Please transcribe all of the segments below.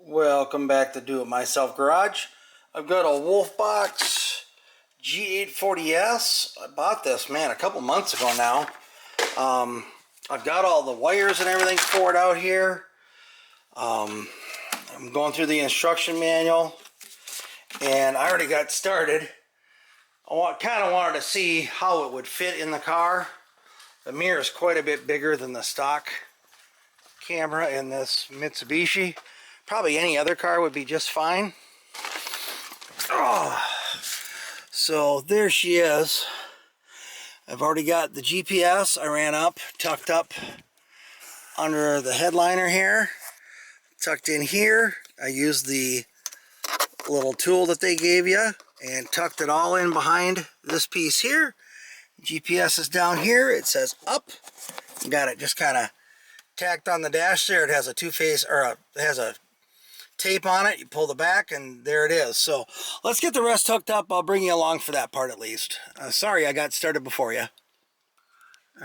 Welcome back to Do It Myself Garage. I've got a Wolfbox G840S. I bought this, man, a couple months ago now. I've got all the wires and everything for it out here. I'm going through the instruction manual, and I already got started. I kind of wanted to see how it would fit in the car. The mirror is quite a bit bigger than the stock camera in this Mitsubishi. Probably any other car would be just fine. Oh, so there she is. I've already got the GPS. I ran up, tucked up under the headliner here, tucked in here. I used the little tool that they gave you and tucked it all in behind this piece here. GPS is down here. It says up. Got it just kind of tacked on the dash there. It has a two-face, or it has a tape on it. You pull the back and there it is. So let's get the rest hooked up. I'll bring you along for that part at least. Sorry I got started before you.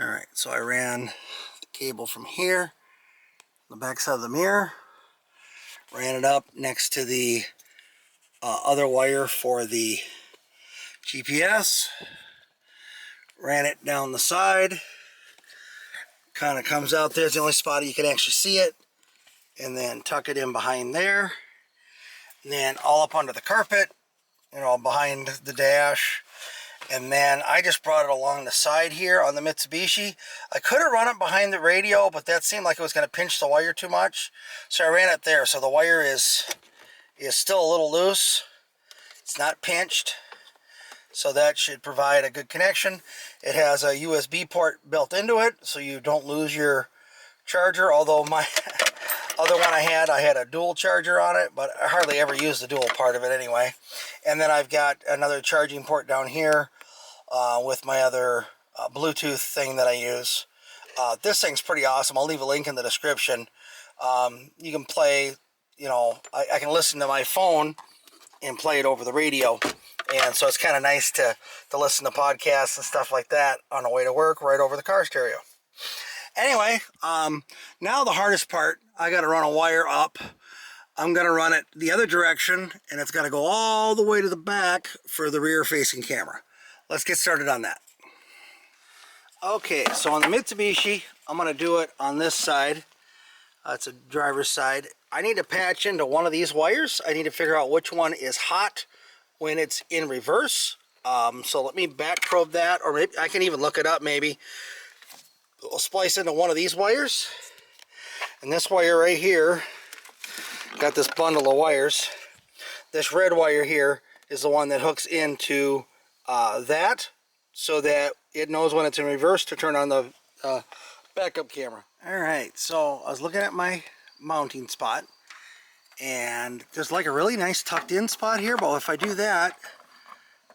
Alright, so I ran the cable from here, the back side of the mirror, ran it up next to the other wire for the GPS, ran it down the side, kind of comes out there. It's the only spot you can actually see it. And then tuck it in behind there, and then all up under the carpet, you know, behind the dash. And then I just brought it along the side here on the Mitsubishi. I could have run it behind the radio, but that seemed like it was going to pinch the wire too much, so I ran it there. So the wire is still a little loose. It's not pinched, so that should provide a good connection. It has a USB port built into it, so you don't lose your charger, although my other one I had a dual charger on it, but I hardly ever use the dual part of it anyway. And then I've got another charging port down here with my other Bluetooth thing that I use. This thing's pretty awesome. I'll leave a link in the description. You can play, you know, I can listen to my phone and play it over the radio. And so it's kind of nice to listen to podcasts and stuff like that on the way to work right over the car stereo. Anyway, now the hardest part, I got to run a wire up. I'm going to run it the other direction, and it's got to go all the way to the back for the rear-facing camera. Let's get started on that. Okay, so on the Mitsubishi, I'm going to do it on this side. It's a driver's side. I need to patch into one of these wires. I need to figure out which one is hot when it's in reverse. So let me back probe that, or maybe I can even look it up maybe. We'll splice into one of these wires, and this wire right here, got this bundle of wires. This red wire here is the one that hooks into that, so that it knows when it's in reverse to turn on the backup camera. Alright, so I was looking at my mounting spot, and there's like a really nice tucked in spot here, but if I do that,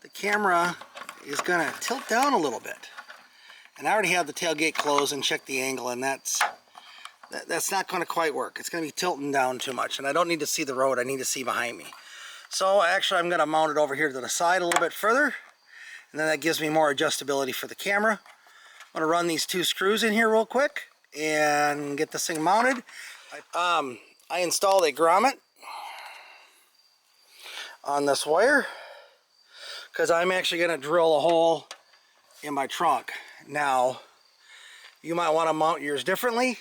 the camera is going to tilt down a little bit. And I already have the tailgate closed and checked the angle, and that's not going to quite work. It's going to be tilting down too much, and I don't need to see the road. I need to see behind me. So actually I'm going to mount it over here to the side a little bit further, and then that gives me more adjustability for the camera. I'm going to run these two screws in here real quick and get this thing mounted. I installed a grommet on this wire because I'm actually going to drill a hole in my trunk. Now, you might want to mount yours differently,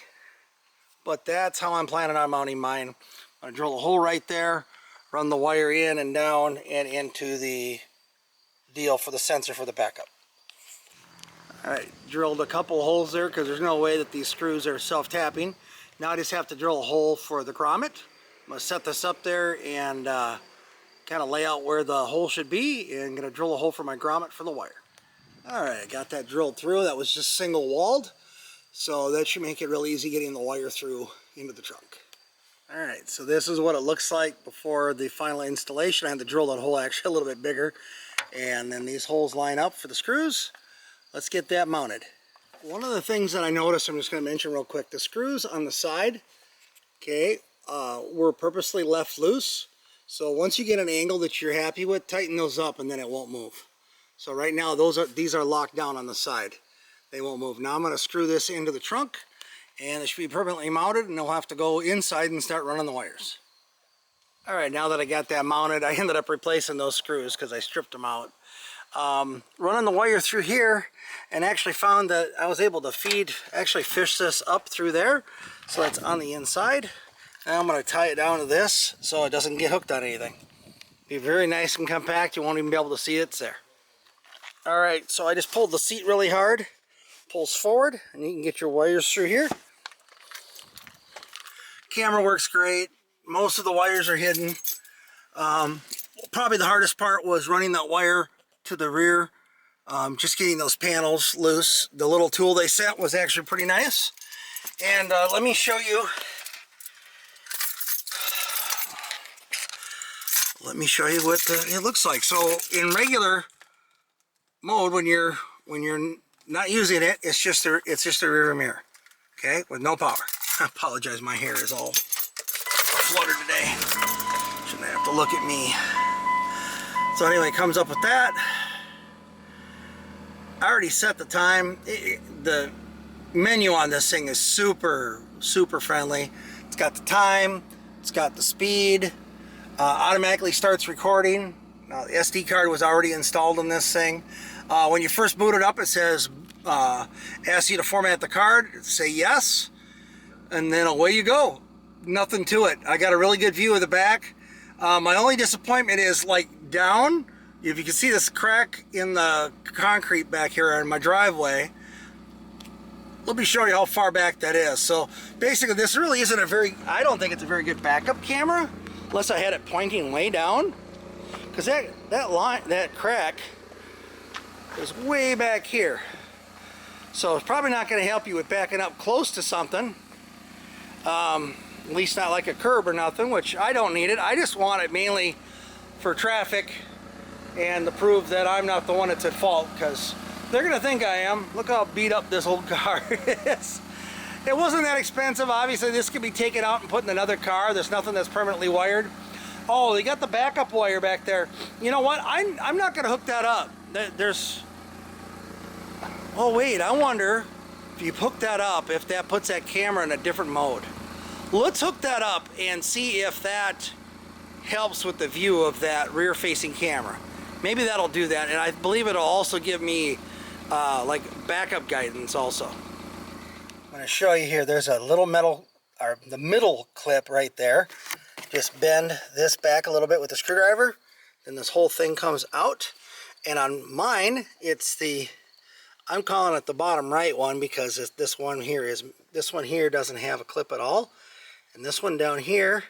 but that's how I'm planning on mounting mine. I'm going to drill a hole right there, run the wire in and down and into the deal for the sensor for the backup. Alright, drilled a couple holes there because there's no way that these screws are self-tapping. Now I just have to drill a hole for the grommet. I'm going to set this up there and kind of lay out where the hole should be, and I'm going to drill a hole for my grommet for the wire. Alright, I got that drilled through. That was just single walled, so that should make it real easy getting the wire through into the trunk. Alright, so this is what it looks like before the final installation. I had to drill that hole actually a little bit bigger, and then these holes line up for the screws. Let's get that mounted. One of the things that I noticed, I'm just going to mention real quick, the screws on the side, okay, were purposely left loose. So once you get an angle that you're happy with, tighten those up and then it won't move. So right now these are locked down on the side. They won't move. Now I'm going to screw this into the trunk, and it should be permanently mounted, and they'll have to go inside and start running the wires. All right, now that I got that mounted, I ended up replacing those screws because I stripped them out. Running the wire through here, and actually found that I was able to fish this up through there, so that's on the inside. Now I'm going to tie it down to this so it doesn't get hooked on anything. Be very nice and compact. You won't even be able to see it's there. All right, so I just pulled the seat really hard. Pulls forward, and you can get your wires through here. Camera works great. Most of the wires are hidden. Probably the hardest part was running that wire to the rear. Just getting those panels loose. The little tool they sent was actually pretty nice. And let me show you. Let me show you what it looks like. So in regular mode, when you're not using it, it's just a rear mirror, okay, with no power. I apologize, my hair is all flooded today. Shouldn't have to look at me. So anyway, it comes up with that. I already set the time. The menu on this thing is super friendly. It's got the time, it's got the speed, automatically starts recording. The SD card was already installed in this thing. When you first boot it up, it says, asks you to format the card, say yes, and then away you go. Nothing to it. I got a really good view of the back. My only disappointment is like down, if you can see this crack in the concrete back here in my driveway. Let me show you how far back that is. So basically this really isn't I don't think it's a very good backup camera, unless I had it pointing way down. Because that crack is way back here. So it's probably not going to help you with backing up close to something. At least not like a curb or nothing, which I don't need it. I just want it mainly for traffic and to prove that I'm not the one that's at fault, because they're going to think I am. Look how beat up this old car is. It wasn't that expensive. Obviously this could be taken out and put in another car. There's nothing that's permanently wired. Oh, they got the backup wire back there. You know what? I'm not going to hook that up. Oh wait, I wonder if you hook that up, if that puts that camera in a different mode. Let's hook that up and see if that helps with the view of that rear-facing camera. Maybe that'll do that, and I believe it'll also give me like backup guidance also. I'm going to show you here. There's a little the middle clip right there. Just bend this back a little bit with the screwdriver, then this whole thing comes out. And on mine, I'm calling it the bottom right one, because this one here doesn't have a clip at all, and this one down here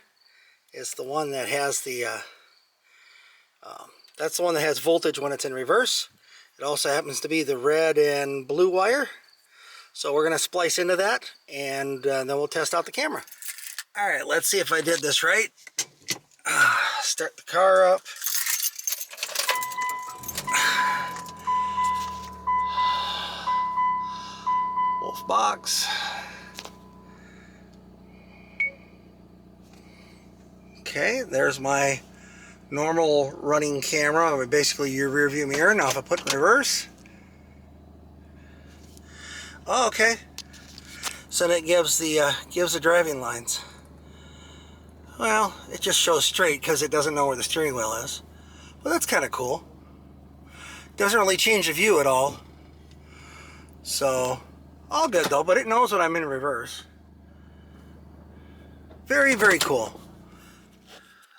is the one that has that's the one that has voltage when it's in reverse. It also happens to be the red and blue wire. So we're going to splice into that, and then we'll test out the camera. All right, let's see if I did this right. Start the car up. Wolfbox. Okay, there's my normal running camera, basically your rear view mirror. Now if I put it in reverse. Oh, okay. So that gives the driving lines. Well, it just shows straight because it doesn't know where the steering wheel is. Well, that's kind of cool. Doesn't really change the view at all. So, all good though, but it knows when I'm in reverse. Very, very cool.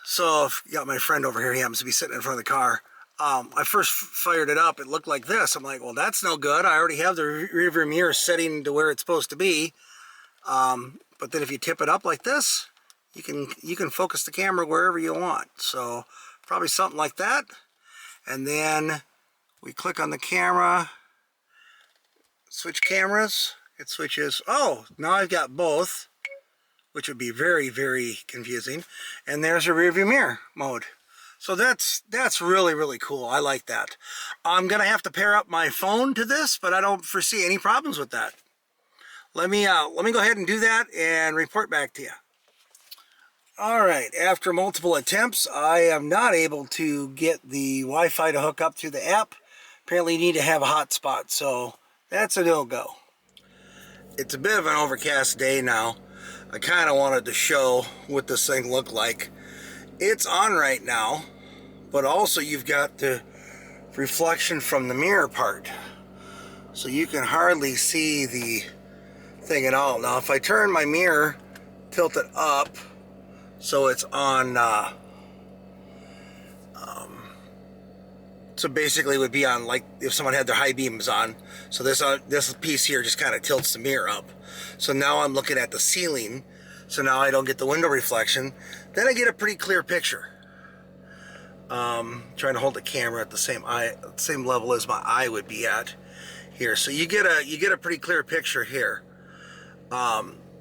So, if you got my friend over here, he happens to be sitting in front of the car. I first fired it up, it looked like this. I'm like, well, that's no good. I already have the rear view mirror setting to where it's supposed to be. But then if you tip it up like this, you can focus the camera wherever you want. So probably something like that. And then we click on the camera, switch cameras. It switches. Oh, now I've got both, which would be very, very confusing. And there's a rear view mirror mode. So that's really, really cool. I like that. I'm gonna have to pair up my phone to this, but I don't foresee any problems with that. Let me go ahead and do that and report back to you. All right, after multiple attempts, I am not able to get the Wi-Fi to hook up through the app. Apparently you need to have a hotspot, so that's a no-go. It's a bit of an overcast day now. I kind of wanted to show what this thing looked like. it's on right now, but also you've got the reflection from the mirror part, so you can hardly see the thing at all. Now if I turn my mirror, tilt it up so it's on so basically it would be on like if someone had their high beams on. So this piece here just kind of tilts the mirror up. So now I'm looking at the ceiling. So now I don't get the window reflection. Then I get a pretty clear picture. Trying to hold the camera at the same level as my eye would be at here. So you get a pretty clear picture here.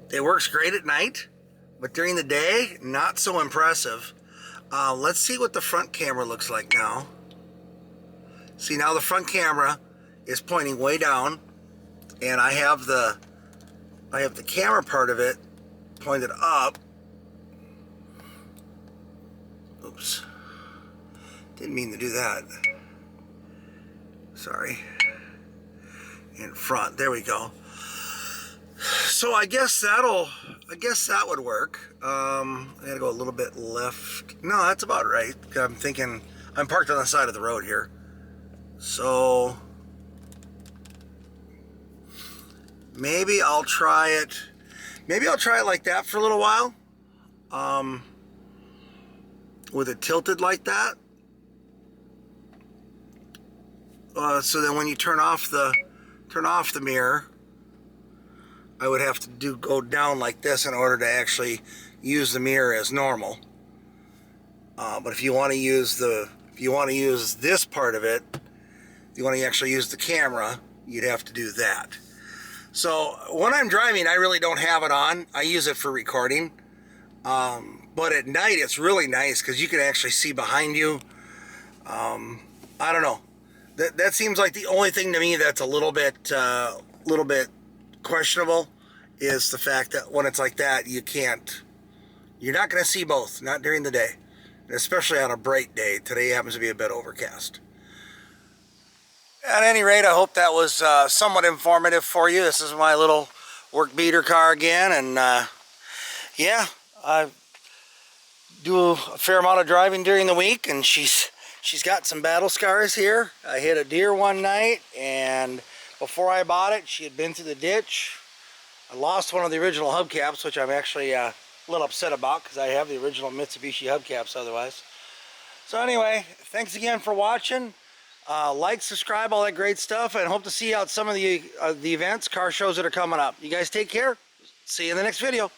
It works great at night, but during the day, not so impressive. Let's see what the front camera looks like now. See, now the front camera is pointing way down, and I have the camera part of it pointed up. Oops. Didn't mean to do that. Sorry. In front. There we go. So I guess that would work. I gotta go a little bit left. No, that's about right. I'm thinking I'm parked on the side of the road here. So maybe I'll try it. Maybe I'll try it like that for a little while. With it tilted like that. So then when you turn off the mirror, I would have to go down like this in order to actually use the mirror as normal. But if you want to use this part of it, if you want to actually use the camera, you'd have to do that. So when I'm driving, I really don't have it on. I use it for recording. But at night, it's really nice because you can actually see behind you. I don't know. That seems like the only thing to me that's a little bit questionable is the fact that when it's like that, you're not going to see both, not during the day, especially on a bright day. Today happens to be a bit overcast. At any rate, I hope that was somewhat informative for you. This is my little work beater car again, and yeah, I do a fair amount of driving during the week, and she's got some battle scars here. I hit a deer one night, and before I bought it, she had been through the ditch. I lost one of the original hubcaps, which I'm actually a little upset about because I have the original Mitsubishi hubcaps otherwise. So anyway, thanks again for watching. Like, subscribe, all that great stuff, and hope to see you out some of the events, car shows that are coming up. You guys take care. See you in the next video.